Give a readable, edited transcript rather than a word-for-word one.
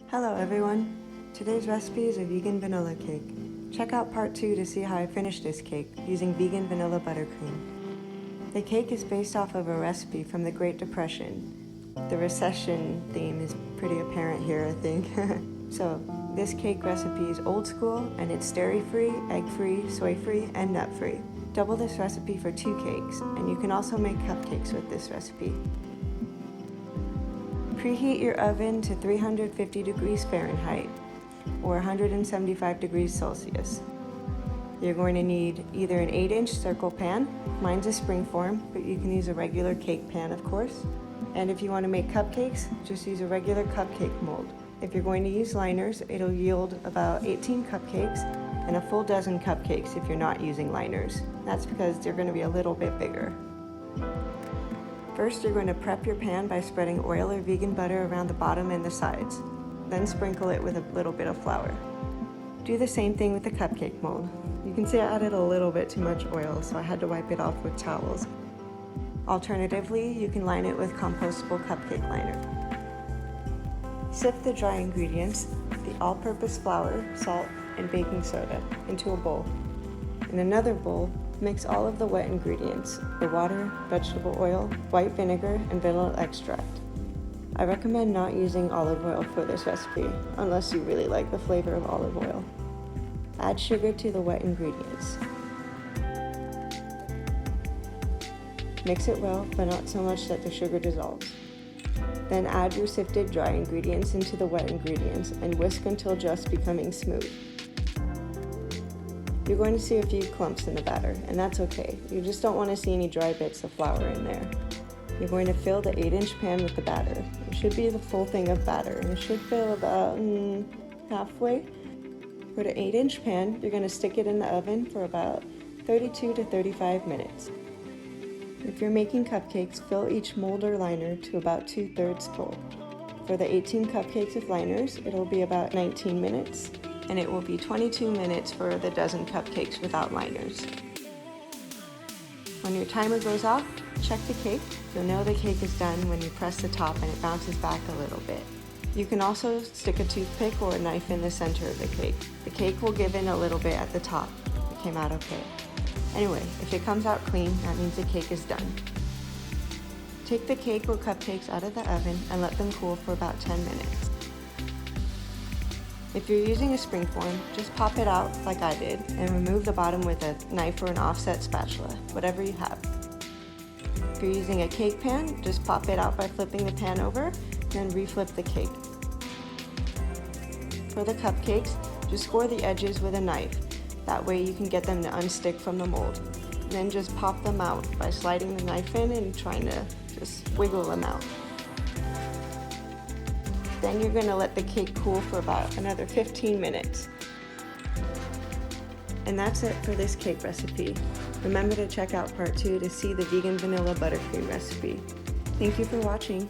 Hello everyone! Today's recipe is a vegan vanilla cake. Check out part 2 to see how I finished this cake using vegan vanilla buttercream. The cake is based off of a recipe from the Great Depression. The recession theme is pretty apparent here, I think. So this cake recipe is old school and it's dairy-free, egg-free, soy-free, and nut-free. Double this recipe for 2 cakes, and you can also make cupcakes with this recipe. Preheat your oven to 350 degrees Fahrenheit or 175 degrees Celsius. You're going to need either an 8-inch circle pan, mine's a springform, but you can use a regular cake pan of course. And if you want to make cupcakes, just use a regular cupcake mold. If you're going to use liners, it'll yield about 18 cupcakes and a full dozen cupcakes if you're not using liners. That's because they're going to be a little bit bigger. First, you're going to prep your pan by spreading oil or vegan butter around the bottom and the sides. Then sprinkle it with a little bit of flour. Do the same thing with the cupcake mold. You can see I added a little bit too much oil, so I had to wipe it off with towels. Alternatively, you can line it with compostable cupcake liner. Sift the dry ingredients, the all-purpose flour, salt, and baking soda, into a bowl. In another bowl, mix all of the wet ingredients, the water, vegetable oil, white vinegar, and vanilla extract. I recommend not using olive oil for this recipe, unless you really like the flavor of olive oil. Add sugar to the wet ingredients. Mix it well, but not so much that the sugar dissolves. Then add your sifted dry ingredients into the wet ingredients and whisk until just becoming smooth. You're going to see a few clumps in the batter, and that's okay. You just don't want to see any dry bits of flour in there. You're going to fill the 8-inch pan with the batter. It should be the full thing of batter, and it should fill about halfway. For the 8-inch pan, you're going to stick it in the oven for about 32 to 35 minutes. If you're making cupcakes, fill each mold or liner to about 2/3 full. For the 18 cupcakes with liners, it'll be about 19 minutes. And it will be 22 minutes for the dozen cupcakes without liners. When your timer goes off, check the cake. You'll know the cake is done when you press the top and it bounces back a little bit. You can also stick a toothpick or a knife in the center of the cake. The cake will give in a little bit at the top. It came out okay. Anyway, if it comes out clean, that means the cake is done. Take the cake or cupcakes out of the oven and let them cool for about 10 minutes. If you're using a springform, just pop it out like I did and remove the bottom with a knife or an offset spatula, whatever you have. If you're using a cake pan, just pop it out by flipping the pan over, then reflip the cake. For the cupcakes, just score the edges with a knife. That way you can get them to unstick from the mold. Then just pop them out by sliding the knife in and trying to just wiggle them out. Then you're going to let the cake cool for about another 15 minutes. And that's it for this cake recipe. Remember to check out part 2 to see the vegan vanilla buttercream recipe. Thank you for watching.